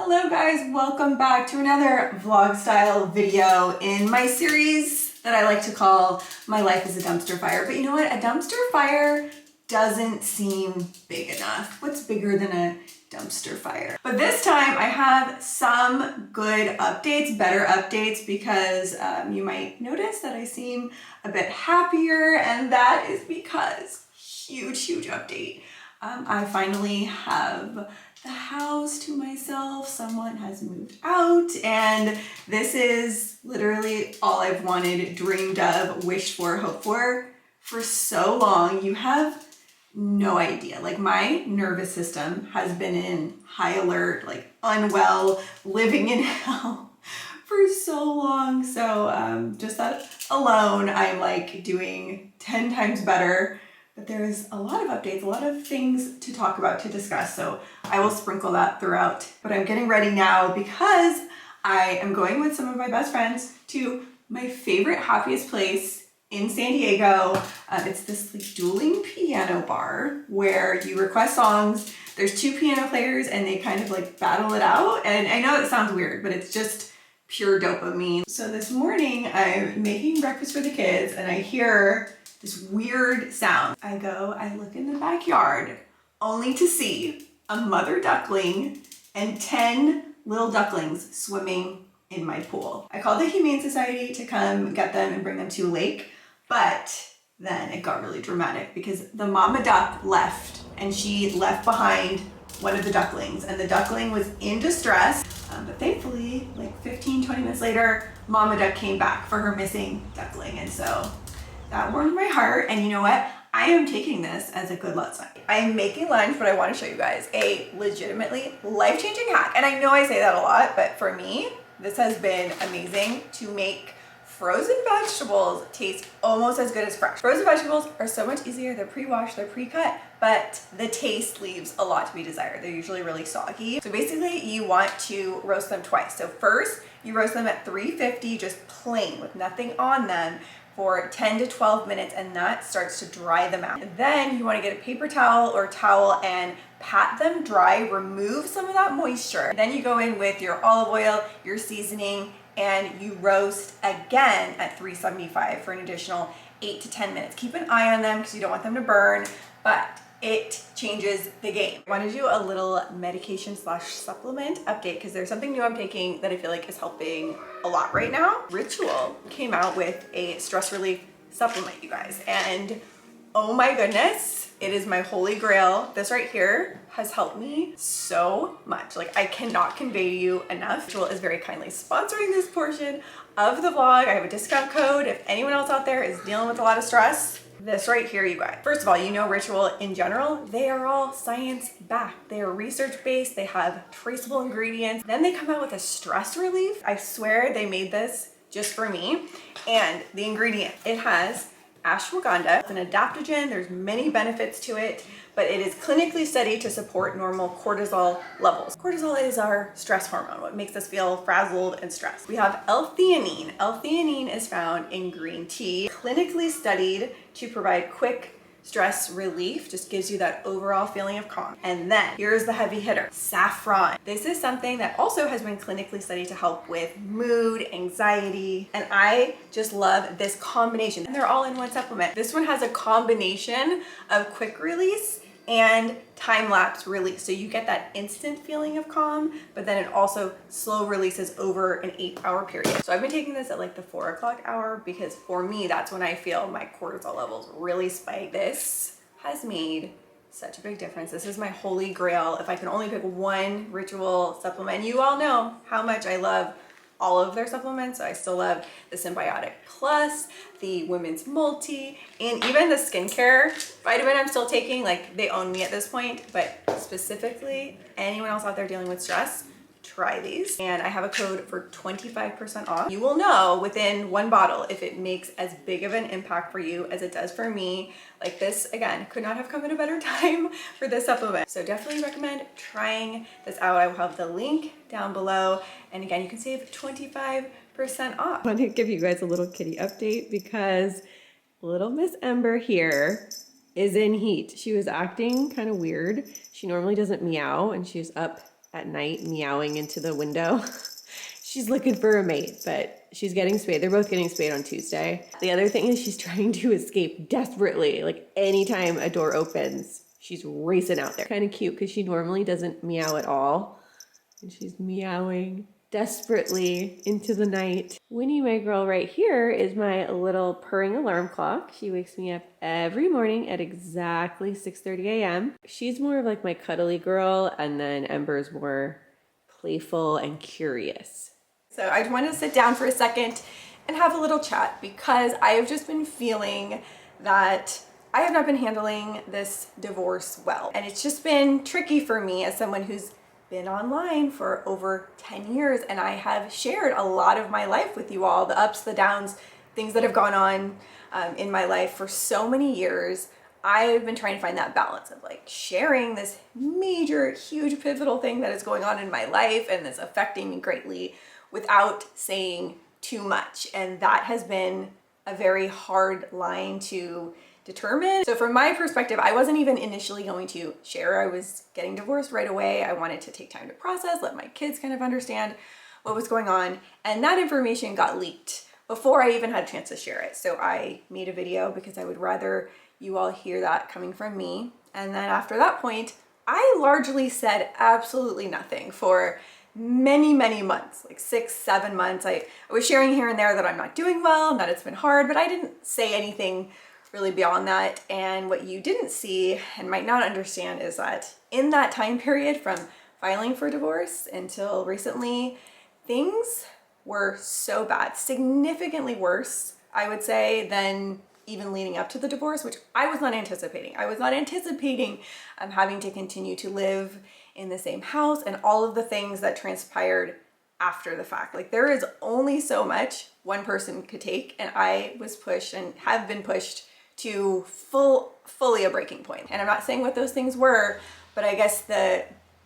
Hello guys, welcome back to another vlog style video in my series that I like to call My Life is a Dumpster Fire. But you know what? A dumpster fire doesn't seem big enough. What's bigger than a dumpster fire? But this time I have some good updates, better updates, because you might notice that I seem a bit happier, and that is because huge update. I finally have the house to myself. Someone has moved out, and this is literally all I've wanted, dreamed of, wished for, hoped for so long. You have no idea. Like, my nervous system has been in high alert, like unwell, living in hell for so long. So just that alone, I'm like doing 10 times better. But there's a lot of updates, a lot of things to talk about, to discuss. So I will sprinkle that throughout. But I'm getting ready now because I am going with some of my best friends to my favorite, happiest place in San Diego. It's this like dueling piano bar where you request songs. There's two piano players and they kind of like battle it out. And I know it sounds weird, but it's just pure dopamine. So this morning I'm making breakfast for the kids and I hear this weird sound. I look in the backyard only to see a mother duckling and 10 little ducklings swimming in my pool. I called the Humane Society to come get them and bring them to a lake, but then it got really dramatic because the mama duck left, and she left behind one of the ducklings, and the duckling was in distress. But thankfully, like 15-20 minutes later, mama duck came back for her missing duckling, and so that warmed my heart. And you know what? I am taking this as a good luck sign. I am making lunch, but I want to show you guys a legitimately life-changing hack. And I know I say that a lot, but for me, this has been amazing to make frozen vegetables taste almost as good as fresh. Frozen vegetables are so much easier. They're pre-washed, they're pre-cut, but the taste leaves a lot to be desired. They're usually really soggy. So basically you want to roast them twice. So first you roast them at 350, just plain with nothing on them, for 10 to 12 minutes, and that starts to dry them out. And then you want to get a paper towel or towel and pat them dry, remove some of that moisture. And then you go in with your olive oil, your seasoning, and you roast again at 375 for an additional 8 to 10 minutes. Keep an eye on them because you don't want them to burn, but it changes the game. I want to do a little medication / supplement update because there's something new I'm taking that I feel like is helping a lot right now. Ritual came out with a stress relief supplement, you guys, and oh my goodness, it is my holy grail. This right here has helped me so much. Like, I cannot convey to you enough. Ritual is very kindly sponsoring this portion of the vlog. I have a discount code if anyone else out there is dealing with a lot of stress. This right here, you guys. First of all, you know Ritual in general, they are all science-backed. They are research-based, they have traceable ingredients. Then they come out with a stress relief. I swear they made this just for me. And the ingredient, it has ashwagandha. It's an adaptogen. There's many benefits to it, but it is clinically studied to support normal cortisol levels. Cortisol is our stress hormone, what makes us feel frazzled and stressed. We have L-theanine. L-theanine is found in green tea, clinically studied to provide quick stress relief, just gives you that overall feeling of calm. And then here's the heavy hitter, saffron. This is something that also has been clinically studied to help with mood, anxiety, and I just love this combination. And they're all in one supplement. This one has a combination of quick release and time-lapse release. So you get that instant feeling of calm, but then it also slow releases over an 8-hour period. So I've been taking this at like the 4 o'clock hour because for me, that's when I feel my cortisol levels really spike. This has made such a big difference. This is my holy grail. If I can only pick one Ritual supplement, you all know how much I love all of their supplements. I still love the Symbiotic Plus, the Women's Multi, and even the skincare vitamin I'm still taking. Like, they own me at this point, but specifically anyone else out there dealing with stress, try these. And I have a code for 25% off. You will know within one bottle if it makes as big of an impact for you as it does for me. Like, this, again, could not have come at a better time for this supplement. So definitely recommend trying this out. I will have the link down below. And again, you can save 25% off. I want to give you guys a little kitty update because little Miss Ember here is in heat. She was acting kind of weird. She normally doesn't meow, and she was up at night meowing into the window. She's looking for a mate, but she's getting spayed. They're both getting spayed on Tuesday. The other thing is she's trying to escape desperately. Like anytime a door opens, she's racing out there. Kind of cute because she normally doesn't meow at all. And she's meowing desperately into the night. Winnie, my girl right here, is my little purring alarm clock. She wakes me up every morning at exactly 6:30 a.m. She's more of like my cuddly girl, and then Ember's more playful and curious. So I want to sit down for a second and have a little chat because I have just been feeling that I have not been handling this divorce well. And it's just been tricky for me as someone who's been online for over 10 years, and I have shared a lot of my life with you all, the ups, the downs, things that have gone on in my life for so many years. I've been trying to find that balance of like sharing this major, huge, pivotal thing that is going on in my life and that's affecting me greatly without saying too much. And that has been a very hard line to determine. So from my perspective, I wasn't even initially going to share. I was getting divorced right away. I wanted to take time to process, let my kids kind of understand what was going on. And that information got leaked before I even had a chance to share it. So I made a video because I would rather you all hear that coming from me. And then after that point, I largely said absolutely nothing for many, many months, like 6, 7 months. I was sharing here and there that I'm not doing well and that it's been hard, but I didn't say anything really beyond that. And what you didn't see and might not understand is that in that time period from filing for divorce until recently, things were so bad, significantly worse, I would say, than even leading up to the divorce, which I was not anticipating. I was not anticipating having to continue to live in the same house and all of the things that transpired after the fact. Like there is only so much one person could take, and I was pushed and have been pushed to fully a breaking point. And I'm not saying what those things were, but I guess the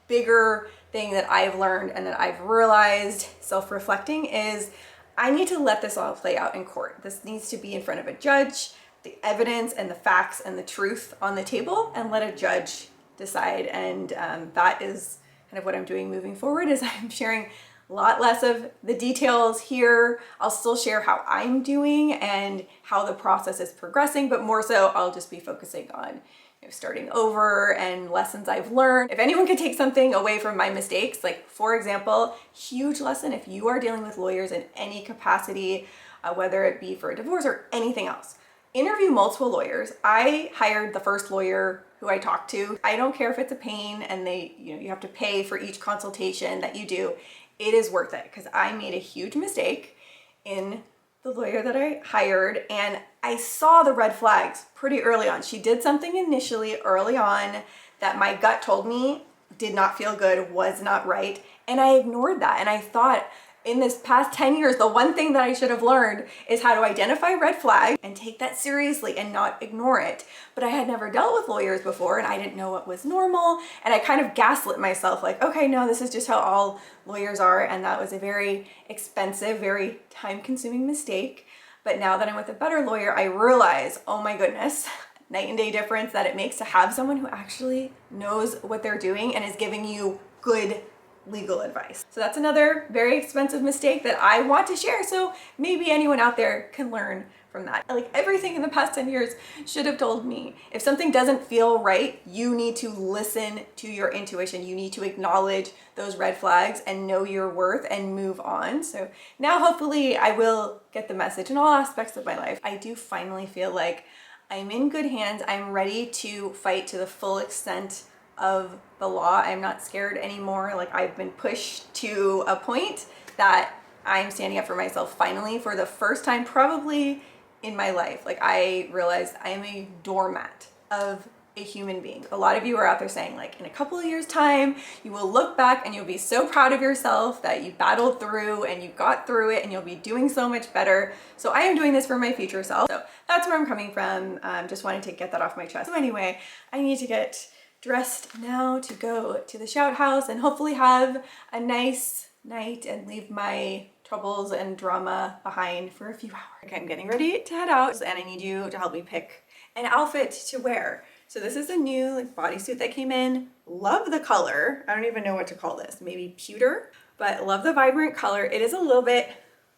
bigger thing that I've learned and that I've realized self-reflecting is I need to let this all play out in court. This needs to be in front of a judge, the evidence and the facts and the truth on the table, and let a judge decide. And that is kind of what I'm doing moving forward, is I'm sharing a lot less of the details here. I'll still share how I'm doing and how the process is progressing, but more so I'll just be focusing on starting over and lessons I've learned. If anyone could take something away from my mistakes, like for example, huge lesson if you are dealing with lawyers in any capacity, whether it be for a divorce or anything else, interview multiple lawyers. I hired the first lawyer who I talked to. I don't care if it's a pain and you have to pay for each consultation that you do. It is worth it because I made a huge mistake in the lawyer that I hired, and I saw the red flags pretty early on. She did something initially early on that my gut told me did not feel good, was not right, and I ignored that. And I thought in this past 10 years, the one thing that I should have learned is how to identify red flags and take that seriously and not ignore it. But I had never dealt with lawyers before and I didn't know what was normal. And I kind of gaslit myself like, okay, no, this is just how all lawyers are. And that was a very expensive, very time-consuming mistake. But now that I'm with a better lawyer, I realize, oh my goodness, night and day difference that it makes to have someone who actually knows what they're doing and is giving you good legal advice. So that's another very expensive mistake that I want to share, so maybe anyone out there can learn from that. Like everything in the past 10 years should have told me, if something doesn't feel right, you need to listen to your intuition. You need to acknowledge those red flags and know your worth and move on. So now hopefully I will get the message in all aspects of my life. I do finally feel like I'm in good hands. I'm ready to fight to the full extent of the law. I'm not scared anymore. Like I've been pushed to a point that I'm standing up for myself finally for the first time probably in my life. Like I realized I am a doormat of a human being. A lot of you are out there saying like in a couple of years time, you will look back and you'll be so proud of yourself that you battled through and you got through it and you'll be doing so much better. So I am doing this for my future self. So that's where I'm coming from. Just wanted to get that off my chest. So anyway, I need to get dressed now to go to the shout house and hopefully have a nice night and leave my troubles and drama behind for a few hours. Okay, I'm getting ready to head out and I need you to help me pick an outfit to wear. So this is a new like bodysuit that came in. Love the color. I don't even know what to call this. Maybe pewter, but love the vibrant color. It is a little bit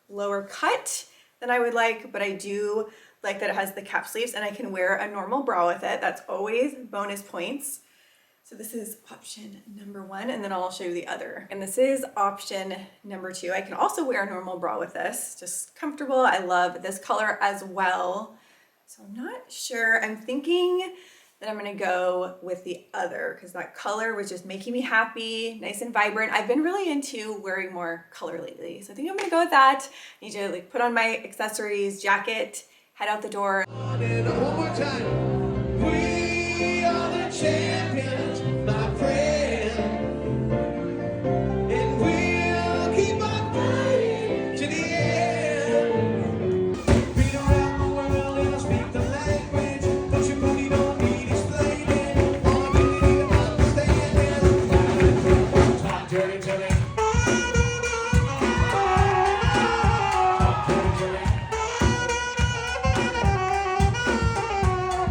lower cut than I would like, but I do like that it has the cap sleeves and I can wear a normal bra with it. That's always bonus points. So this is option number 1, and then I'll show you the other. And this is option number 2. I can also wear a normal bra with this, just comfortable. I love this color as well. So I'm not sure. I'm thinking that I'm gonna go with the other because that color was just making me happy, nice and vibrant. I've been really into wearing more color lately. So I think I'm gonna go with that. I need to like put on my accessories, jacket, head out the door. And one more time. We are the champions, my friend. And we'll keep on fighting to the end. Been around the world and I speak the language. But your booty don't need explaining. All you need to understand is talk dirty to me. Talk dirty to me.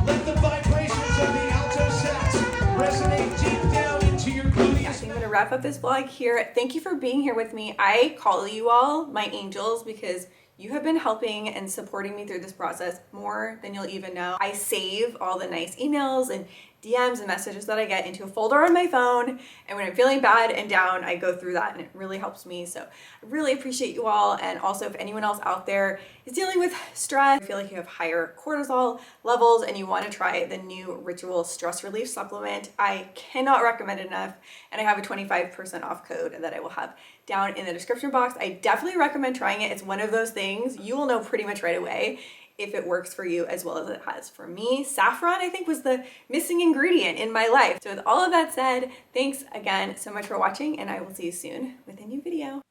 Let the vibrations of the alto sax resonate deep down into your booty. I'm gonna wrap up this vlog here. Thank you for being here with me. I call you all my angels because you have been helping and supporting me through this process more than you'll even know. I save all the nice emails and DMs and messages that I get into a folder on my phone, and when I'm feeling bad and down, I go through that and it really helps me. So I really appreciate you all. And also, if anyone else out there is dealing with stress, I feel like you have higher cortisol levels and you want to try the new Ritual stress relief supplement, I cannot recommend it enough. And I have a 25% off code that I will have down in the description box. I definitely recommend trying it. It's one of those things you will know pretty much right away if it works for you as well as it has for me. Saffron, I think, was the missing ingredient in my life. So with all of that said, thanks again so much for watching, and I will see you soon with a new video.